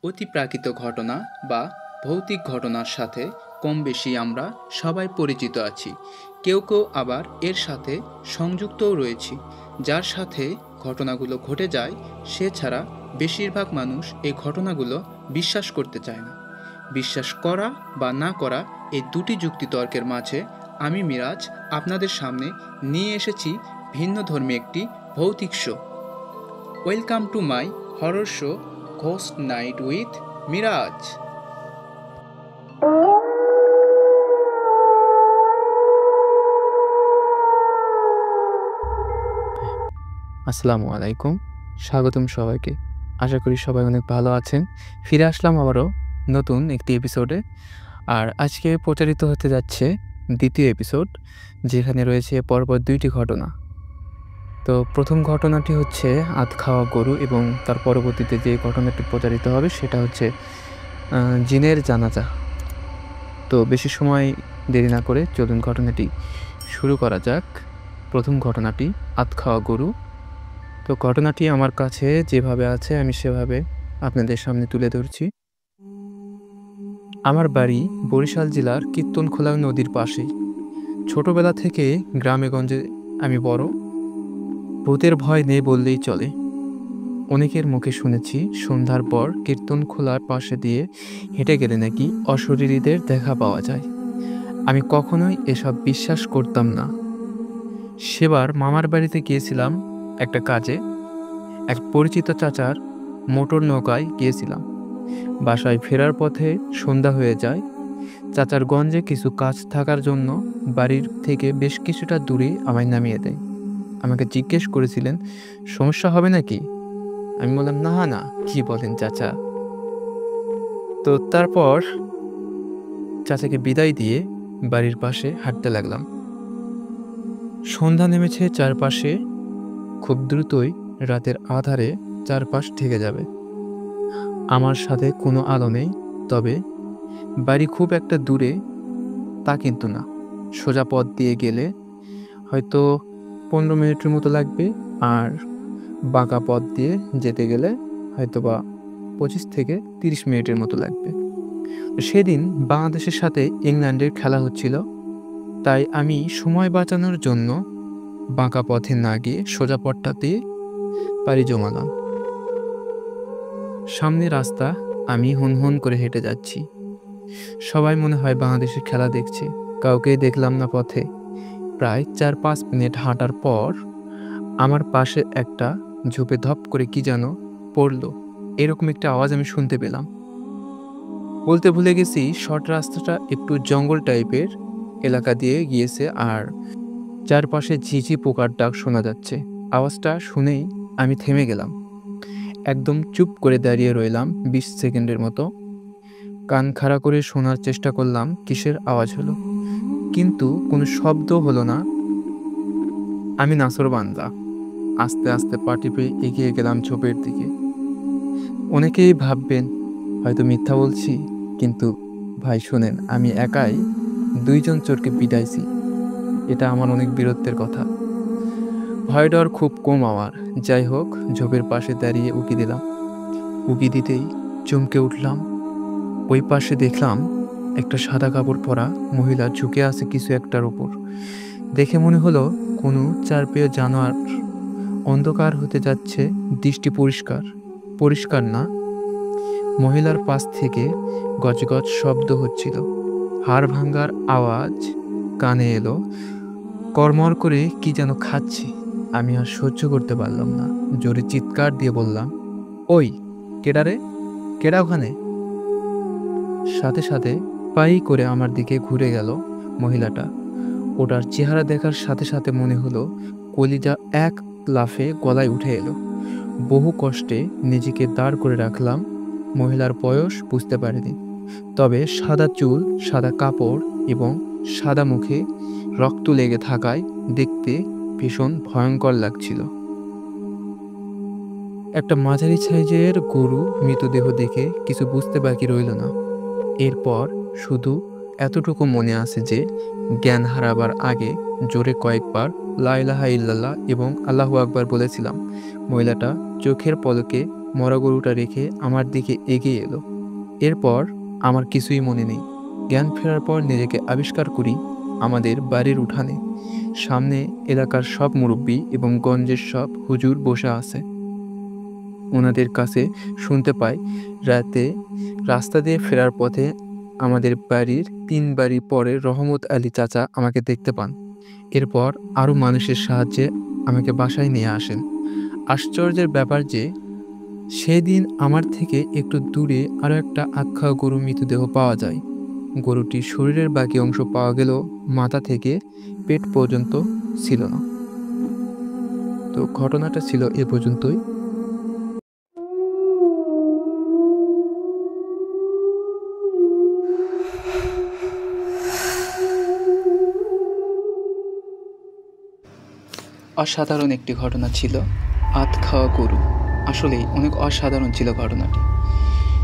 অতিপ্রাকৃত ঘটনা বা ভৌতিক ঘটনার সাথে কম বেশি আমরা সবাই পরিচিত আছি। কেউ কেউ আবার এর সাথে সংযুক্তও রয়েছি। যার সাথে ঘটনাগুলো ঘটে যায় সে ছাড়া বেশিরভাগ মানুষ এই ঘটনাগুলো বিশ্বাস করতে চায় না। বিশ্বাস করা বা না করা এই দুটি যুক্তিতর্কের মাঝে আমি মিরাজ আপনাদের সামনে নিয়ে এসেছি ভিন্নধর্মী একটি ভৌতিক show. Welcome to my horror show ghost night with Miraj. আসসালামু আলাইকুম, স্বাগতম সবাইকে। আশা করি সবাই অনেক ভালো আছেন। ফিরে আসলাম আবারও নতুন একটি এপিসোডে। আর আজকে প্রচারিত হতে যাচ্ছে দ্বিতীয় এপিসোড, যেখানে রয়েছে পরপর দুইটি ঘটনা। তো প্রথম ঘটনাটি হচ্ছে আধ খাওয়া গরু, এবং তার পরবর্তীতে যে ঘটনাটি প্রচারিত হবে সেটা হচ্ছে জিনের জানাজা। তো বেশি সময় দেরি না করে চলুন ঘটনাটি শুরু করা যাক। প্রথম ঘটনাটি আধ খাওয়া গরু। তো ঘটনাটি আমার কাছে যেভাবে আছে আমি সেভাবে আপনাদের সামনে তুলে ধরছি। আমার বাড়ি বরিশাল জেলার কীর্তনখোলা নদীর পাশেই। ছোটবেলা থেকে গ্রামে গঞ্জে আমি বড়। ভূতের ভয় নেই বললেই চলে। অনেকের মুখে শুনেছি সন্ধ্যার পর কীর্তনখোলার পাশে দিয়ে হেঁটে গেলে নাকি অশরীরীদের দেখা পাওয়া যায়। আমি কখনোই এসব বিশ্বাস করতাম না। সেবার মামার বাড়িতে গিয়েছিলাম একটা কাজে। এক পরিচিত চাচার মোটর নৌকায় গিয়েছিলাম। বাসায় ফেরার পথে সন্ধ্যা হয়ে যায়। চাচার গঞ্জে কিছু কাজ থাকার জন্য বাড়ির থেকে বেশ কিছুটা দূরে আমায় নামিয়ে দেয়। আমাকে জিজ্ঞেস করেছিলেন সমস্যা হবে নাকি। আমি বললাম না না, কি বলেন চাচা। তো তারপর চাচাকে বিদায় দিয়ে বাড়ির পাশে হাঁটতে লাগলাম। সন্ধ্যা নেমেছে চারপাশে। খুব দ্রুতই রাতের আধারে চারপাশ ঢেকে যাবে। আমার সাথে কোনো আলো নেই, তবে বাড়ি খুব একটা দূরে তা কিন্তু না। সোজা পথ দিয়ে গেলে হয়তো 15 মিনিটের মতো লাগবে, আর বাঁকা পথ দিয়ে যেতে গেলে হয়তো বা 25 থেকে 30 মিনিটের মতো লাগবে। সেদিন বাংলাদেশের সাথে ইংল্যান্ডের খেলা হচ্ছিল, তাই আমি সময় বাঁচানোর জন্য বাঁকা পথে না গিয়ে সোজা পথটাতে পাড়ি জমালাম। সামনে রাস্তা, আমি হনহন করে হেঁটে যাচ্ছি। সবাই মনে হয় বাংলাদেশের খেলা দেখছে। কাউকে দেখলাম না পথে। প্রায় 4-5 মিনিট হাঁটার পর আমার পাশে একটা ঝোপে ধপ করে কি যেন পড়লো, এরকম একটা আওয়াজ আমি শুনতে পেলাম। বলতে ভুলে গেছি, শর্ট রাস্তাটা একটু জঙ্গল টাইপের এলাকা দিয়ে গিয়েছে, আর চারপাশে ঝিঝি পোকার ডাক শোনা যাচ্ছে। আওয়াজটা শুনেই আমি থেমে গেলাম। একদম চুপ করে দাঁড়িয়ে রইলাম 20 সেকেন্ডের মতো। কান খাড়া করে শোনার চেষ্টা করলাম কিসের আওয়াজ হলো, কিন্তু কোনো শব্দ হলো না। আমি নাছোড়বান্দা আস্তে আস্তে পা টিপে এগিয়ে গেলাম ঝোপের দিকে। অনেকেই ভাববেন হয়তো মিথ্যা বলছি, কিন্তু ভাই শোনেন, আমি একাই 2 জন চোরকে পিটাইছি। এটা আমার অনেক বীরত্বের কথা। ভয় ডর খুব কম আমার। যাই হোক, ঝোপের পাশে দাঁড়িয়ে উকি দিলাম। উকি দিতেই চমকে উঠলাম। ওই পাশে দেখলাম একটা সাদা কাপড় পরা মহিলা ঝুঁকে আছে কিছু একটার উপর। দেখে মনে হলো কোনো চারপেয়ে জানোয়ার। অন্ধকার হতে যাচ্ছে, দৃষ্টি পরিষ্কার পরিষ্কার না। মহিলার পাশ থেকে গজগজ শব্দ হচ্ছিল। হাড় ভাঙ্গার আওয়াজ কানে এলো। কড়মড় করে কি যেন খাচ্ছে। আমি আর সহ্য করতে পারলাম না। জোরে চিৎকার দিয়ে বললাম, ওই কেডা রে, কেডা ওখানে। সাথে সাথে পাই করে আমার দিকে ঘুরে গেল মহিলাটা। ওটার চেহারা দেখার সাথে সাথে মনে হলো কলিজা এক লাফে গলায় উঠে এলো। বহু কষ্টে নিজেকে দাঁড় করে রাখলাম। মহিলার বয়স বুঝতে পারিনি, তবে সাদা চুল, সাদা কাপড় এবং সাদা মুখে রক্ত লেগে থাকায় দেখতে ভীষণ ভয়ঙ্কর লাগছিল। একটা মাঝারি সাইজের গরু মৃতদেহ দেখে কিছু বুঝতে বাকি রইল না। এরপর শুধু এতটুকু মনে আছে যে জ্ঞান হারাবার আগে জোরে কয়েকবার লা ইলাহা ইল্লাল্লাহ এবং আল্লাহু আকবার বলেছিলাম। মহিলাটা চোখের পলকে মরা গরুটা রেখে আমার দিকে এগিয়ে এলো। এরপর আমার কিছুই মনে নেই। জ্ঞান ফেরার পর নিজেকে আবিষ্কার করি আমাদের বাড়ির উঠানে। সামনে এলাকার সব মুরব্বি এবং গঞ্জের সব হুজুর বসে আছে। ওনাদের কাছে শুনতে পাই রাতে রাস্তা দিয়ে ফেরার পথে আমাদের বাড়ির ৩ বাড়ি পরে রহমত আলী চাচা আমাকে দেখতে পান। এরপর আরও মানুষের সাহায্যে আমাকে বাসায় নিয়ে আসেন। আশ্চর্যের ব্যাপার যে সেদিন আমার থেকে একটু দূরে আরও একটা আখ্যা গরু মৃতদেহ পাওয়া যায়। গরুটির শরীরের বাকি অংশ পাওয়া গেলেও মাথা থেকে পেট পর্যন্ত ছিল না। তো ঘটনাটা ছিল এ পর্যন্তই। অসাধারণ একটি ঘটনা ছিল আধ খাওয়া গরু। আসলেই অনেক অসাধারণ ছিল ঘটনাটি।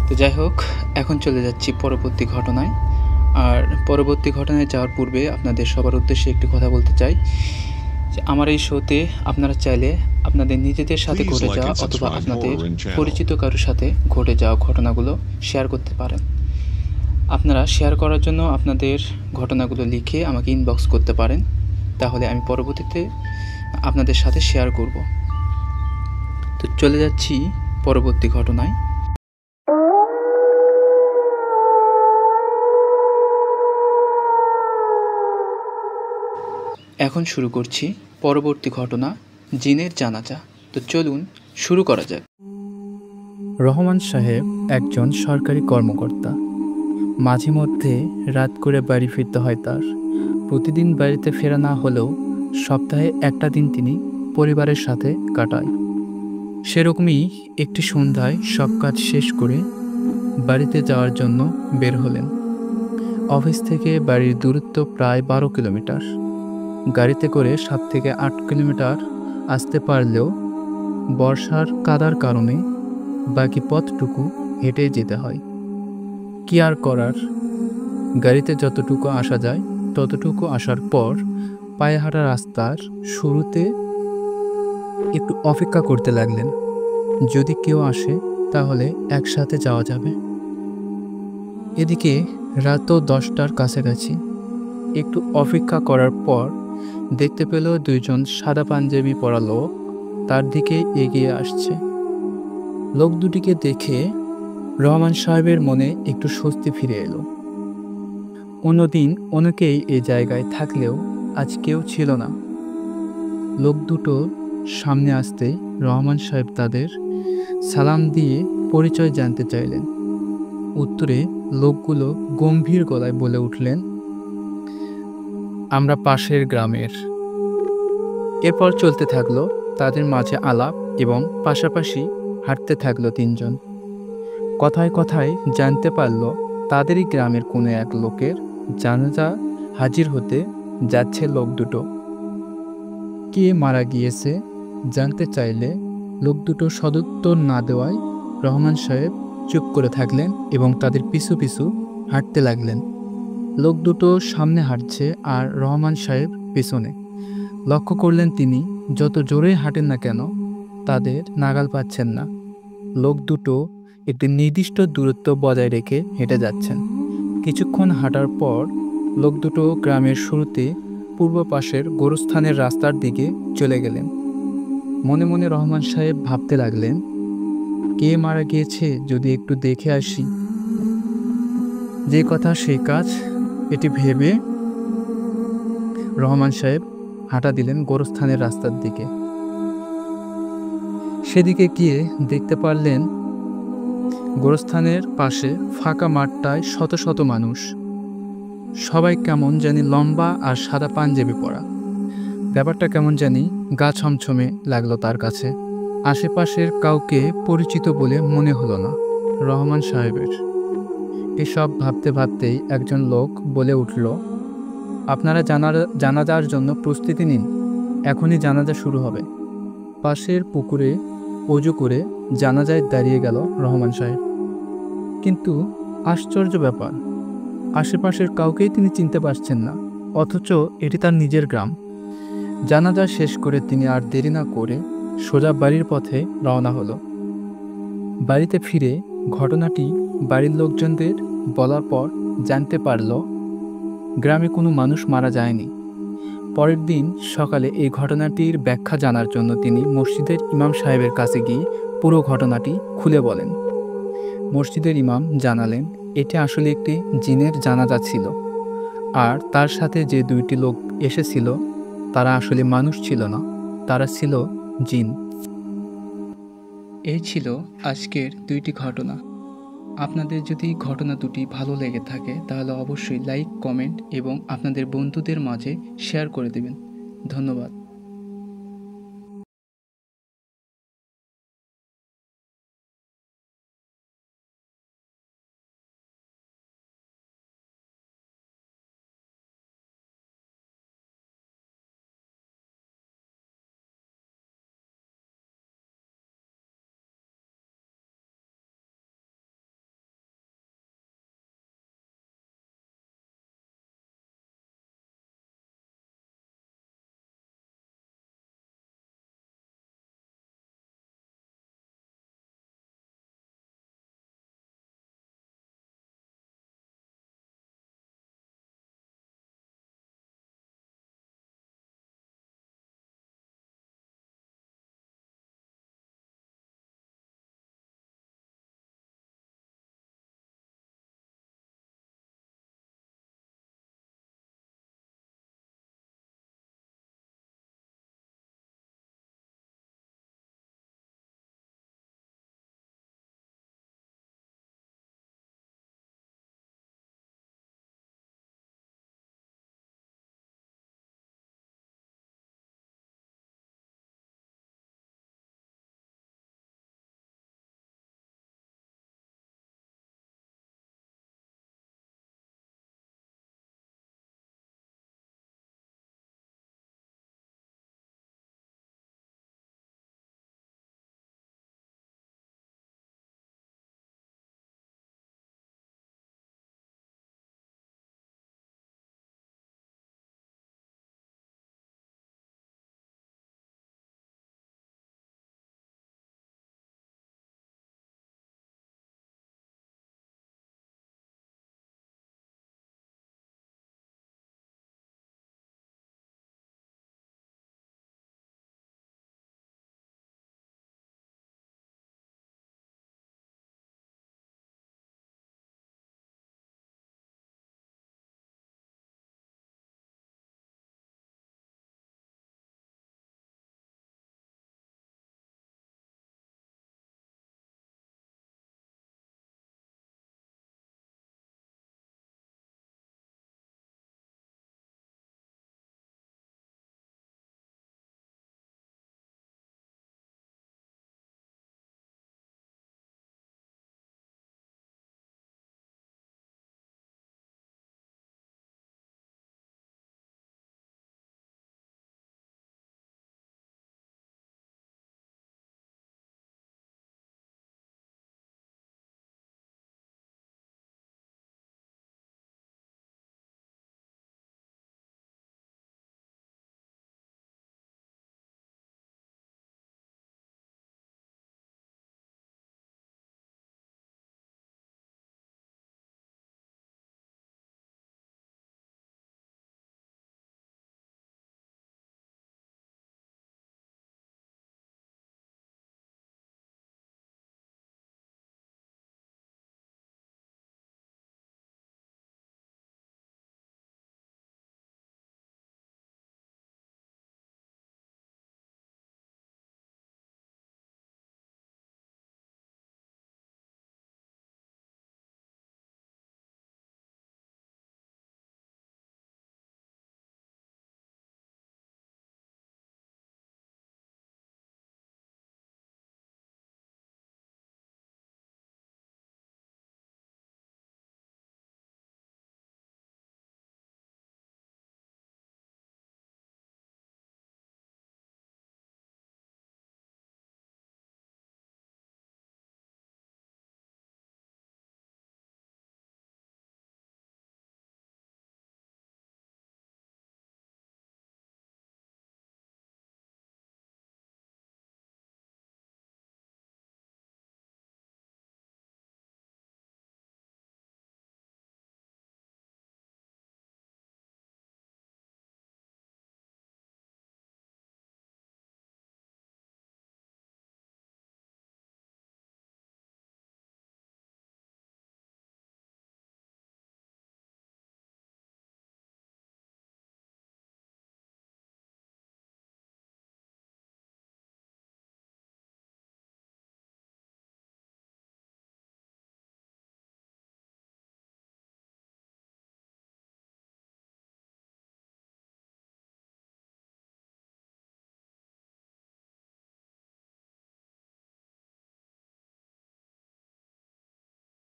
তো যাই হোক, এখন চলে যাচ্ছি পরবর্তী ঘটনায়। আর পরবর্তী ঘটনায় যাওয়ার পূর্বে আপনাদের সবার উদ্দেশ্যে একটি কথা বলতে চাই যে আমার এই শোতে আপনারা চাইলে আপনাদের নিজেদের সাথে ঘটে যাওয়া অথবা আপনাদের পরিচিত কারোর সাথে ঘটে যাওয়া ঘটনাগুলো শেয়ার করতে পারেন। আপনারা শেয়ার করার জন্য আপনাদের ঘটনাগুলো লিখে আমাকে ইনবক্স করতে পারেন, তাহলে আমি পরবর্তীতে আপনাদের সাথে শেয়ার করব। তো চলে যাচ্ছি পরবর্তী ঘটনায়। এখন শুরু করছি পরবর্তী ঘটনা, জিনের জানাজা। তো চলুন শুরু করা যাক। রহমান সাহেব একজন সরকারি কর্মকর্তা। মাঝে মধ্যে রাত করে বাড়ি ফিরতে হয় তার। প্রতিদিন বাড়িতে ফেরা না হলেও সপ্তাহে একটা দিন তিনি পরিবারের সাথে কাটায়। সেরকমই একটি সন্ধ্যায় সব কাজ শেষ করে বাড়িতে যাওয়ার জন্য বের হলেন। অফিস থেকে বাড়ির দূরত্ব প্রায় 12 কিলোমিটার। গাড়িতে করে 7 থেকে 8 কিলোমিটার আসতে পারলেও বর্ষার কাদার কারণে বাকি পথটুকু হেঁটে যেতে হয়। কি আর করার, গাড়িতে যতটুকু আসা যায় ততটুকু আসার পর পায়ে হাঁটা রাস্তার শুরুতে একটু অপেক্ষা করতে লাগলেন। যদি কেউ আসে তাহলে একসাথে যাওয়া যাবে। এদিকে রাতও 10টার কাছাকাছি। একটু অপেক্ষা করার পর দেখতে পেল 2জন সাদা পাঞ্জাবি পরা লোক তার দিকে এগিয়ে আসছে। লোক দুটিকে দেখে রহমান সাহেবের মনে একটু স্বস্তি ফিরে এলো। অন্যদিন অনেকেই এই জায়গায় থাকলেও আজ কেউ ছিল না। লোক দুটো সামনে আসতেই রহমান সাহেব তাদের সালাম দিয়ে পরিচয় জানতে চাইলেন। উত্তরে লোকগুলো গম্ভীর গলায় বলে উঠলেন, আমরা পাশের গ্রামের। এরপর চলতে থাকলো তাদের মাঝে আলাপ এবং পাশাপাশি হাঁটতে থাকলো 3জন। কথায় কথায় জানতে পারল তাদেরই গ্রামের কোনো এক লোকের জানাজা হাজির হতে যাচ্ছে লোক দুটো। কে মারা গিয়েছে জানতে চাইলে লোক দুটো সদুত্তর না দেওয়ায় রহমান সাহেব চুপ করে থাকলেন এবং তাদের পিছু পিছু হাঁটতে লাগলেন। লোক দুটো সামনে হাঁটছে আর রহমান সাহেব পেছনে। লক্ষ্য করলেন তিনি যত জোরে হাঁটেন না কেন তাদের নাগাল পাচ্ছেন না। লোক দুটো একটি নির্দিষ্ট দূরত্ব বজায় রেখে হেঁটে যাচ্ছেন। কিছুক্ষণ হাঁটার পর লোক দুটো গ্রামের শুরুতে পূর্ব পাশের গোরস্থানের রাস্তার দিকে চলে গেলেন। মনে মনে রহমান সাহেব ভাবতে লাগলেন, কে মারা গিয়েছে যদি একটু দেখে আসি। যে কথা সেই কাজ, এটি ভেবে রহমান সাহেব হাঁটা দিলেন গোরস্থানের রাস্তার দিকে। সেদিকে গিয়ে দেখতে পারলেন গোরস্থানের পাশে ফাঁকা মাঠটায় শত শত মানুষ। সবাই কেমন জানি লম্বা আর সাদা পাঞ্জাবি পরা। ব্যাপারটা কেমন জানি গা ছমছমে লাগলো তার কাছে। আশেপাশের কাউকে পরিচিত বলে মনে হলো না রহমান সাহেবের। এসব ভাবতে ভাবতেই একজন লোক বলে উঠল, আপনারা জানাজার জন্য প্রস্তুতি নিন, এখনই জানাজা শুরু হবে। পাশের পুকুরে অজু করে জানাজায় দাঁড়িয়ে গেল রহমান সাহেব। কিন্তু আশ্চর্য ব্যাপার, আশেপাশের কাউকেই তিনি চিনতে পারছেন না, অথচ এটি তার নিজের গ্রাম। জানাজা শেষ করে তিনি আর দেরি না করে সোজা বাড়ির পথে রওনা হলো। বাড়িতে ফিরে ঘটনাটি বাড়ির লোকজনদের বলার পর জানতে পারল গ্রামে কোনো মানুষ মারা যায়নি। পরের দিন সকালে এই ঘটনাটির ব্যাখ্যা জানার জন্য তিনি মসজিদের ইমাম সাহেবের কাছে গিয়ে পুরো ঘটনাটি খুলে বলেন। মসজিদের ইমাম জানালেন এটি আসলে একটি জিনের জানাজা ছিল, আর তার সাথে যে 2টি লোক এসেছিল তারা আসলে মানুষ ছিল না, তারা ছিল জিন। এই ছিল আজকের 2টি ঘটনা। আপনাদের যদি ঘটনা দুটি ভালো লেগে থাকে তাহলে অবশ্যই লাইক, কমেন্ট এবং আপনাদের বন্ধুদের মাঝে শেয়ার করে দেবেন। ধন্যবাদ।